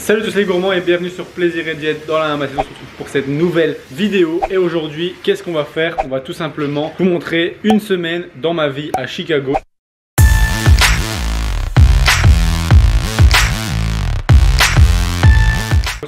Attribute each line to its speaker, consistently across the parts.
Speaker 1: Salut tous les gourmands et bienvenue sur Plaisir et Diète dans la Maman. On se retrouve pour cette nouvelle vidéo. Et aujourd'hui, qu'est-ce qu'on va faire? On va tout simplement vous montrer une semaine dans ma vie à Chicago.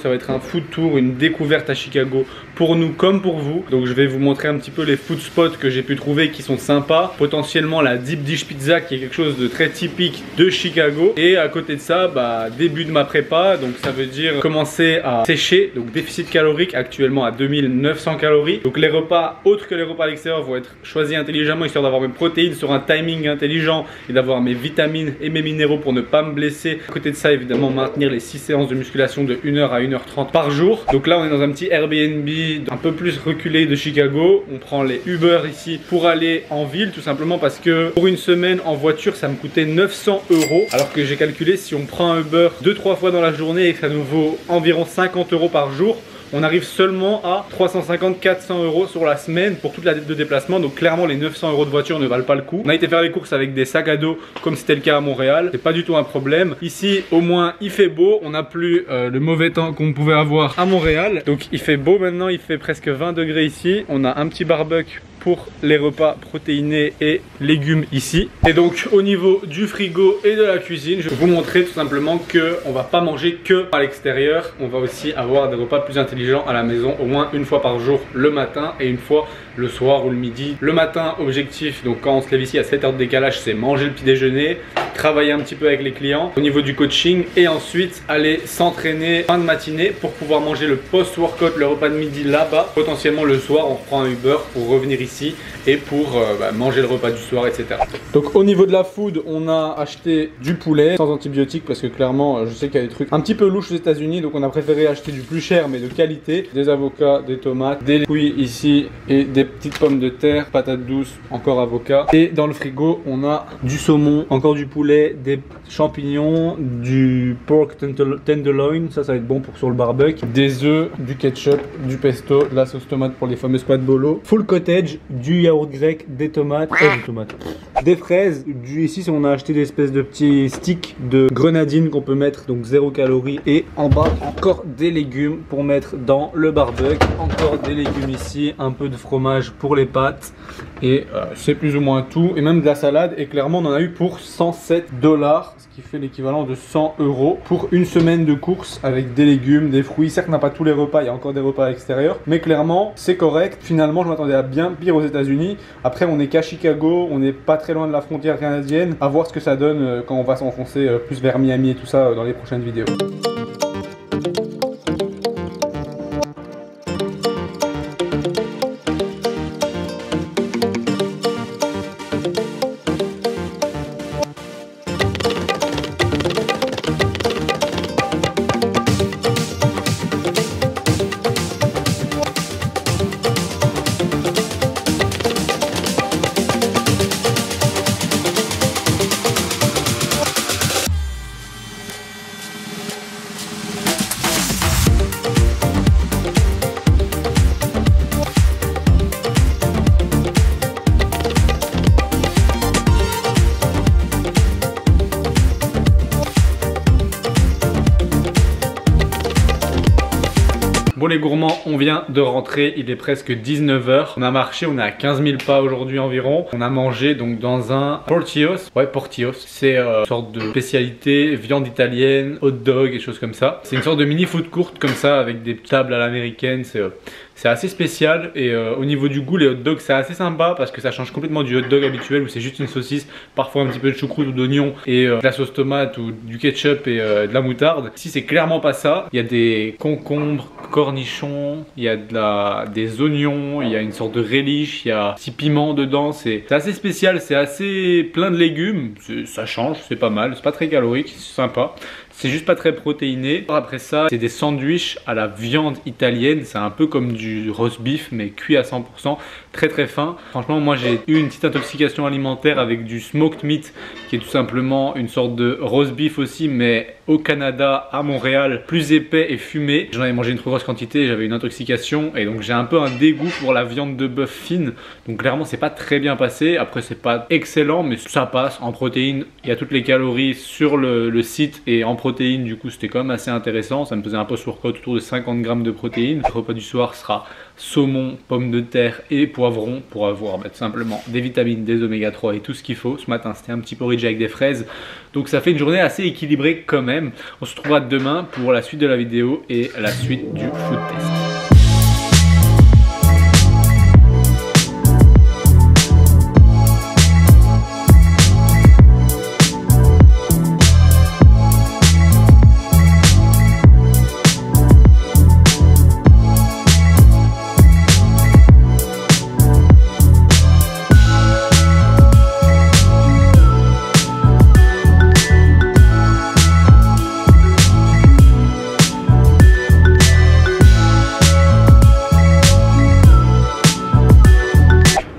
Speaker 1: Ça va être un food tour, une découverte à Chicago pour nous comme pour vous. Donc je vais vous montrer un petit peu les food spots que j'ai pu trouver qui sont sympas. Potentiellement la Deep Dish Pizza qui est quelque chose de très typique de Chicago. Et à côté de ça, début de ma prépa. Donc ça veut dire commencer à sécher. Donc déficit calorique actuellement à 2900 calories. Donc les repas autres que les repas à l'extérieur vont être choisis intelligemment histoire d'avoir mes protéines sur un timing intelligent et d'avoir mes vitamines et mes minéraux pour ne pas me blesser. À côté de ça, évidemment, maintenir les 6 séances de musculation de 1h à 1h30 par jour. Donc là on est dans un petit Airbnb un peu plus reculé de Chicago. On prend les Uber ici pour aller en ville, tout simplement parce que pour une semaine en voiture ça me coûtait 900 €. Alors que j'ai calculé si on prend un Uber 2-3 fois dans la journée et que ça nous vaut environ 50 € par jour, on arrive seulement à 350-400 € sur la semaine pour toute la dette de déplacement. Donc clairement les 900 € de voiture ne valent pas le coup. On a été faire les courses avec des sacs à dos comme c'était le cas à Montréal. C'est pas du tout un problème. Ici au moins il fait beau. On n'a plus le mauvais temps qu'on pouvait avoir à Montréal. Donc il fait beau maintenant, il fait presque 20 degrés ici. On a un petit barbecue pour les repas protéinés et légumes ici. Et donc au niveau du frigo et de la cuisine, je vais vous montrer tout simplement que on va pas manger que à l'extérieur. On va aussi avoir des repas plus intelligents à la maison, au moins une fois par jour le matin et une fois le soir ou le midi. Le matin, objectif, donc quand on se lève ici à 7 h de décalage, c'est manger le petit déjeuner, travailler un petit peu avec les clients au niveau du coaching et ensuite aller s'entraîner fin de matinée pour pouvoir manger le post-workout, le repas de midi là-bas. Potentiellement le soir, on reprend un Uber pour revenir ici et pour manger le repas du soir, etc. Donc au niveau de la food, on a acheté du poulet sans antibiotiques parce que clairement, je sais qu'il y a des trucs un petit peu louches aux États-Unis, donc on a préféré acheter du plus cher mais de qualité. Des avocats, des tomates, des couilles ici et des petites pommes de terre, patates douces, encore avocats. Et dans le frigo, on a du saumon, encore du poulet, des champignons, du pork tenderloin, ça va être bon pour sur le barbecue, des œufs, du ketchup, du pesto, de la sauce tomate pour les fameuses pâtes bolo, full cottage, du yaourt grec, des tomates, des fraises, ici on a acheté des espèces de petits sticks de grenadine qu'on peut mettre, donc 0 calories, et en bas encore des légumes pour mettre dans le barbecue, encore des légumes ici, un peu de fromage pour les pâtes et c'est plus ou moins tout, et même de la salade. Et clairement on en a eu pour 107 $, ce qui fait l'équivalent de 100 € pour une semaine de courses avec des légumes, des fruits. Certes on n'a pas tous les repas, il y a encore des repas à l'extérieur, mais clairement c'est correct. Finalement je m'attendais à bien pire aux États-Unis. Après on est qu'à Chicago, on n'est pas très loin de la frontière canadienne, à voir ce que ça donne quand on va s'enfoncer plus vers Miami et tout ça dans les prochaines vidéos. Bon les gourmands, on vient de rentrer, il est presque 19 h. On a marché, on est à 15 000 pas aujourd'hui environ. On a mangé donc dans un Portillo's. Ouais, Portillo's. C'est une sorte de spécialité, viande italienne, hot dog et choses comme ça. C'est une sorte de mini food court comme ça avec des tables à l'américaine. C'est assez spécial et au niveau du goût, les hot dogs c'est assez sympa parce que ça change complètement du hot dog habituel où c'est juste une saucisse, parfois un petit peu de choucroute ou d'oignon et de la sauce tomate ou du ketchup et de la moutarde. Ici c'est clairement pas ça. Il y a des concombres, cornichons, il y a des oignons, il y a une sorte de relish, il y a un petit piment dedans. C'est assez spécial, c'est assez plein de légumes, ça change, c'est pas mal, c'est pas très calorique, c'est sympa. C'est juste pas très protéiné. Après ça, c'est des sandwichs à la viande italienne. C'est un peu comme du roast beef mais cuit à 100%, très très fin. Franchement, moi j'ai eu une petite intoxication alimentaire avec du smoked meat qui est tout simplement une sorte de roast beef aussi, mais au Canada, à Montréal, plus épais et fumé. J'en avais mangé une trop grosse quantité, j'avais une intoxication et donc j'ai un peu un dégoût pour la viande de bœuf fine. Donc clairement c'est pas très bien passé. Après c'est pas excellent mais ça passe en protéines. Il y a toutes les calories sur le site et en protéines, du coup c'était quand même assez intéressant. Ça me faisait un post-workout autour de 50 grammes de protéines. Le repas du soir sera saumon, pommes de terre et poivron pour avoir tout simplement des vitamines, des oméga 3 et tout ce qu'il faut. Ce matin c'était un petit porridge avec des fraises. Donc ça fait une journée assez équilibrée quand même. On se retrouvera demain pour la suite de la vidéo et la suite du food test.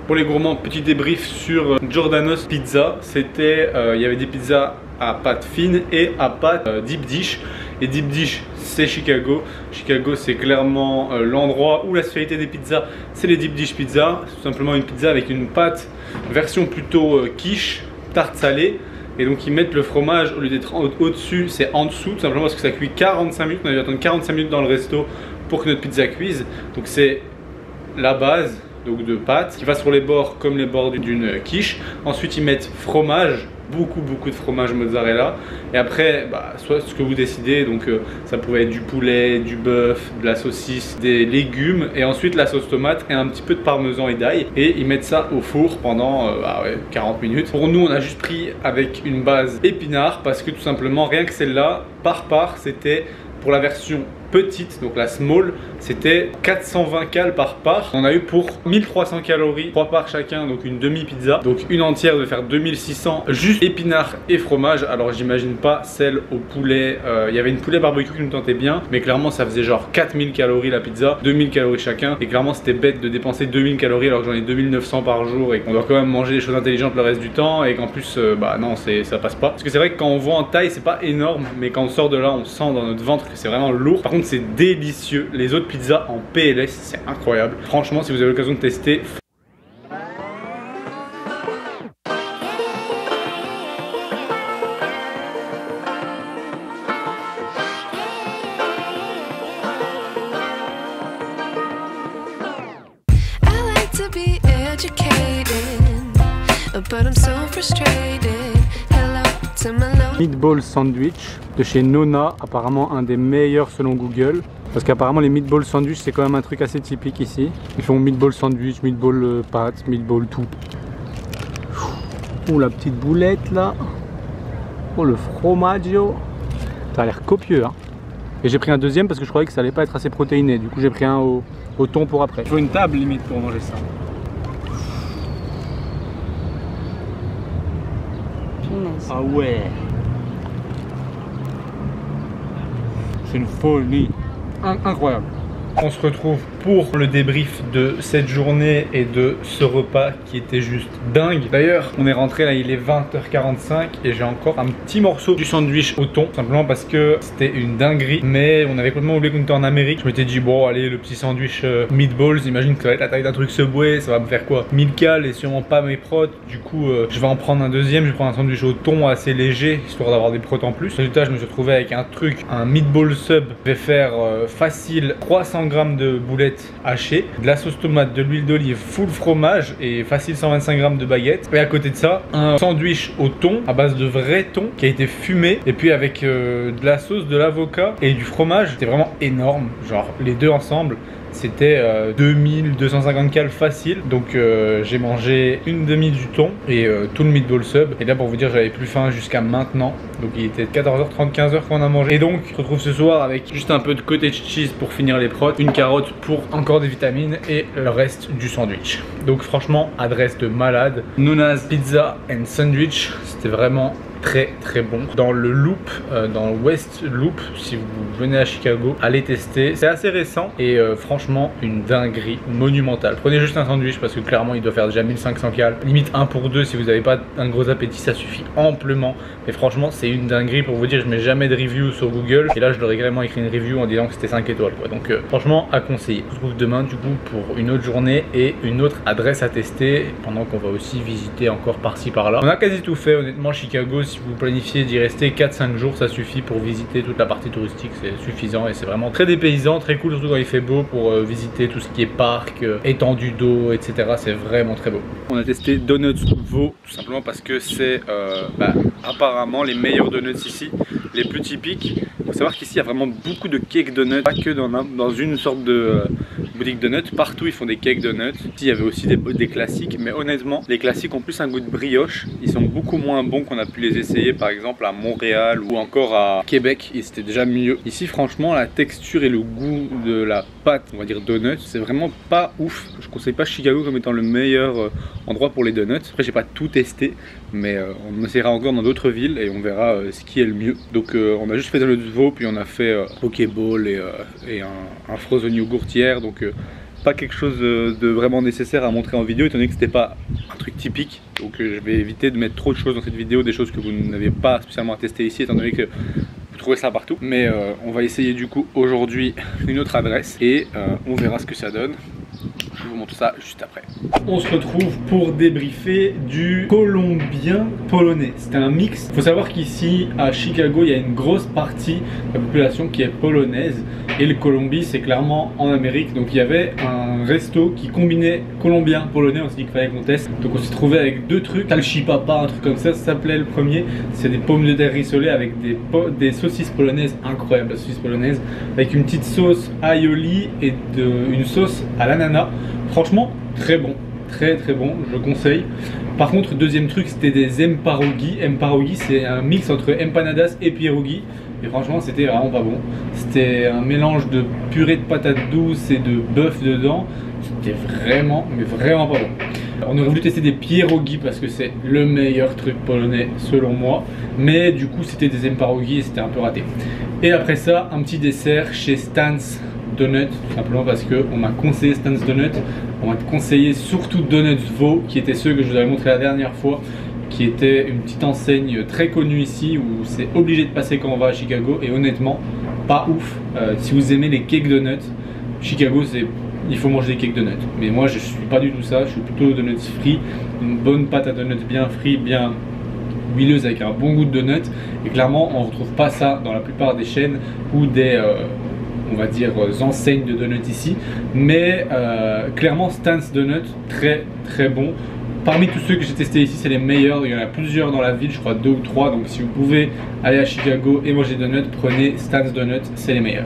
Speaker 1: Pour les gourmands, petit débrief sur Giordano's Pizza. C'était, il y avait des pizzas à pâte fine et à pâte deep dish. Et deep dish, c'est Chicago. Chicago, c'est clairement l'endroit où la spécialité des pizzas, c'est les deep dish pizzas. C'est tout simplement une pizza avec une pâte version plutôt quiche, tarte salée. Et donc ils mettent le fromage, au lieu d'être au-dessus, c'est en dessous, tout simplement parce que ça cuit 45 minutes. On a dû attendre 45 minutes dans le resto pour que notre pizza cuise. Donc c'est la base. Donc de pâte qui va sur les bords comme les bords d'une quiche. Ensuite ils mettent fromage, beaucoup de fromage mozzarella. Et après soit ce que vous décidez, donc ça pouvait être du poulet, du bœuf, de la saucisse, des légumes. Et ensuite la sauce tomate et un petit peu de parmesan et d'ail. Et ils mettent ça au four pendant 40 minutes. Pour nous on a juste pris avec une base épinard parce que tout simplement rien que celle-là, par part, c'était pour la version petite, donc la small, c'était 420 cales par part. On a eu pour 1300 calories, 3 parts chacun, donc une demi-pizza. Donc une entière de faire 2600, juste épinards et fromage. Alors j'imagine pas celle au poulet. Il y avait une poulet barbecue qui nous tentait bien, mais clairement ça faisait genre 4000 calories la pizza, 2000 calories chacun. Et clairement c'était bête de dépenser 2000 calories alors que j'en ai 2900 par jour et qu'on doit quand même manger des choses intelligentes le reste du temps. Et qu'en plus, non, ça passe pas. Parce que c'est vrai que quand on voit en taille, c'est pas énorme, mais quand on sort de là, on sent dans notre ventre que c'est vraiment lourd. Par contre, c'est délicieux. Les autres pizzas en PLS, c'est incroyable. Franchement, si vous avez l'occasion de tester, meatball sandwich de chez Nona, apparemment un des meilleurs selon Google. Parce qu'apparemment les meatball sandwich c'est quand même un truc assez typique ici. Ils font meatball sandwich, meatball pâte, meatball tout. Oh la petite boulette là. Oh le fromaggio. Ça a l'air copieux hein. Et j'ai pris un deuxième parce que je croyais que ça allait pas être assez protéiné. Du coup j'ai pris un au thon pour après. Il faut une table limite pour manger ça. Ah ouais. C'est une folie. Incroyable. On se retrouve pour le débrief de cette journée et de ce repas qui était juste dingue. D'ailleurs, on est rentré là, il est 20h45 et j'ai encore un petit morceau du sandwich au thon. Simplement parce que c'était une dinguerie. Mais on avait complètement oublié qu'on était en Amérique. Je m'étais dit, bon, allez, le petit sandwich meatballs, j'imagine que ça va être la taille d'un truc Subway. Ça va me faire quoi 1000 cales et sûrement pas mes protes. Du coup, je vais en prendre un deuxième. Je vais prendre un sandwich au thon assez léger, histoire d'avoir des protes en plus. Résultat, je me suis retrouvé avec un truc, un meatball sub. Je vais faire facile 300 grammes de boulettes hachées, de la sauce tomate, de l'huile d'olive, full fromage et facile 125 grammes de baguettes. Et à côté de ça, un sandwich au thon à base de vrai thon qui a été fumé et puis avec de la sauce, de l'avocat et du fromage. C'était vraiment énorme, genre les deux ensemble. C'était 2250 cales facile. Donc j'ai mangé une demi du thon et tout le meatball sub. Et là pour vous dire j'avais plus faim jusqu'à maintenant. Donc il était 14h30, 15h qu'on a mangé. Et donc je retrouve ce soir avec juste un peu de cottage cheese pour finir les protes, une carotte pour encore des vitamines et le reste du sandwich. Donc franchement adresse de malade. Nona's Pizza and Sandwich, c'était vraiment très bon. Dans le Loop, dans le West Loop, si vous venez à Chicago, allez tester. C'est assez récent et franchement une dinguerie monumentale. Prenez juste un sandwich parce que clairement il doit faire déjà 1500 cales. Limite 1 pour 2 si vous n'avez pas un gros appétit, ça suffit amplement. Mais franchement c'est une dinguerie. Pour vous dire, je mets jamais de review sur Google et là je leur ai vraiment écrit une review en disant que c'était 5 étoiles quoi. Donc franchement à conseiller. On se retrouve demain du coup pour une autre journée et une autre adresse à tester pendant qu'on va aussi visiter encore par-ci par-là. On a quasi tout fait honnêtement Chicago. si vous planifiez d'y rester 4-5 jours, ça suffit pour visiter toute la partie touristique, c'est suffisant et c'est vraiment très dépaysant, très cool, surtout quand il fait beau pour visiter tout ce qui est parc, étendue d'eau, etc. C'est vraiment très beau. On a testé Donuts Vaud tout simplement parce que c'est apparemment les meilleurs donuts ici, les plus typiques. Il faut savoir qu'ici il y a vraiment beaucoup de cake donuts, pas que dans une sorte de boutique donuts, partout ils font des cake donuts. Ici il y avait aussi des classiques, mais honnêtement les classiques ont plus un goût de brioche, ils sont beaucoup moins bons qu'on a pu les essayer par exemple à Montréal ou encore à Québec, et c'était déjà mieux. Ici franchement la texture et le goût de la pâte, on va dire donuts, c'est vraiment pas ouf. Je conseille pas Chicago comme étant le meilleur endroit pour les donuts. Après j'ai pas tout testé, mais on essaiera encore dans d'autres villes et on verra ce qui est le mieux. Donc on a juste fait Donuts Vaud, puis on a fait Pokéball et un frozen yogurt hier, donc pas quelque chose de vraiment nécessaire à montrer en vidéo étant donné que c'était pas un truc typique. Donc je vais éviter de mettre trop de choses dans cette vidéo, des choses que vous n'avez pas spécialement à tester ici étant donné que vous trouvez ça partout. Mais on va essayer du coup aujourd'hui une autre adresse et on verra ce que ça donne. Je vous montre ça juste après. On se retrouve pour débriefer du colombien polonais. C'était un mix. Il faut savoir qu'ici à Chicago, il y a une grosse partie de la population qui est polonaise. Et le Colombie, c'est clairement en Amérique. Donc il y avait un resto qui combinait colombien, polonais. On s'est dit qu'il fallait qu'on teste. Donc on s'est trouvé avec deux trucs. Talchipapa, un truc comme ça s'appelait le premier. C'est des pommes de terre rissolées avec des saucisses polonaises incroyables. La saucisse polonaise avec une petite sauce aioli et une sauce à l'ananas. Franchement, très bon, très bon, je conseille. Par contre, deuxième truc, c'était des emparogi. Emparogi, c'est un mix entre empanadas et pierogi. Et franchement, c'était vraiment pas bon. C'était un mélange de purée de patates douces et de bœuf dedans. C'était vraiment, mais vraiment pas bon. On aurait voulu tester des pierogi parce que c'est le meilleur truc polonais selon moi. Mais du coup, c'était des emparogi et c'était un peu raté. Et après ça, un petit dessert chez Stan's Donuts, tout simplement parce qu'on m'a conseillé Stan's Donuts, on m'a conseillé surtout Donuts Vaud, qui étaient ceux que je vous avais montré la dernière fois, qui était une petite enseigne très connue ici où c'est obligé de passer quand on va à Chicago et honnêtement pas ouf. Si vous aimez les cake donuts, Chicago il faut manger des cake donuts, mais moi je suis pas du tout ça, je suis plutôt donuts frits, une bonne pâte à donuts bien frite, bien huileuse avec un bon goût de donuts, et clairement on retrouve pas ça dans la plupart des chaînes ou des on va dire enseignes de donuts ici, mais clairement Stan's Donuts, très bon. Parmi tous ceux que j'ai testés ici, c'est les meilleurs. Il y en a plusieurs dans la ville, je crois 2 ou 3. Donc si vous pouvez aller à Chicago et manger des donuts, prenez Stan's Donuts, c'est les meilleurs.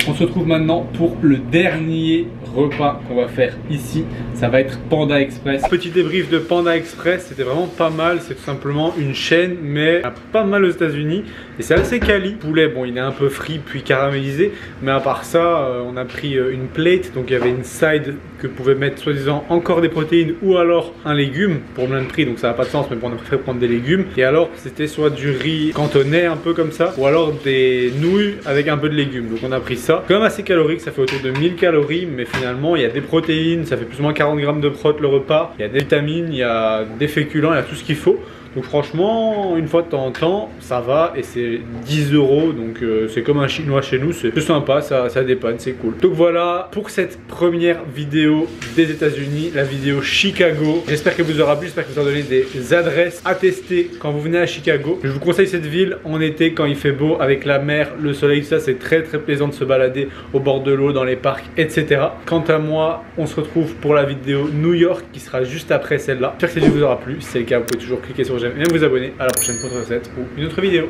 Speaker 1: On se retrouve maintenant pour le dernier repas qu'on va faire ici. Ça va être Panda Express. Petit débrief de Panda Express, c'était vraiment pas mal. C'est tout simplement une chaîne, mais pas mal aux États-Unis. Et c'est assez quali. Le poulet, bon, il est un peu frit puis caramélisé. Mais à part ça, on a pris une plate. Donc il y avait une side que pouvait mettre soi-disant encore des protéines ou alors un légume pour le même prix. Donc ça n'a pas de sens, mais bon, on a préféré prendre des légumes. Et alors, c'était soit du riz cantonais un peu comme ça, ou alors des nouilles avec un peu de légumes. Donc on a pris ça. Quand même assez calorique, ça fait autour de 1000 calories, mais finalement il y a des protéines, ça fait plus ou moins 40 grammes de prot le repas, il y a des vitamines, il y a des féculents, il y a tout ce qu'il faut. Donc franchement, une fois de temps en temps, ça va et c'est 10 €, donc c'est comme un chinois chez nous, c'est sympa, ça dépanne, c'est cool. Donc voilà pour cette première vidéo des États-Unis, la vidéo Chicago. J'espère qu'elle vous aura plu, j'espère que vous aura donné des adresses à tester quand vous venez à Chicago. Je vous conseille cette ville en été quand il fait beau, avec la mer, le soleil, tout ça, c'est très plaisant de se balader au bord de l'eau, dans les parcs, etc. Quant à moi, on se retrouve pour la vidéo New York qui sera juste après celle-là. J'espère que cette vidéo vous aura plu, si c'est le cas, vous pouvez toujours cliquer sur j'aime et vous abonner. À la prochaine pour une autre recette ou une autre vidéo.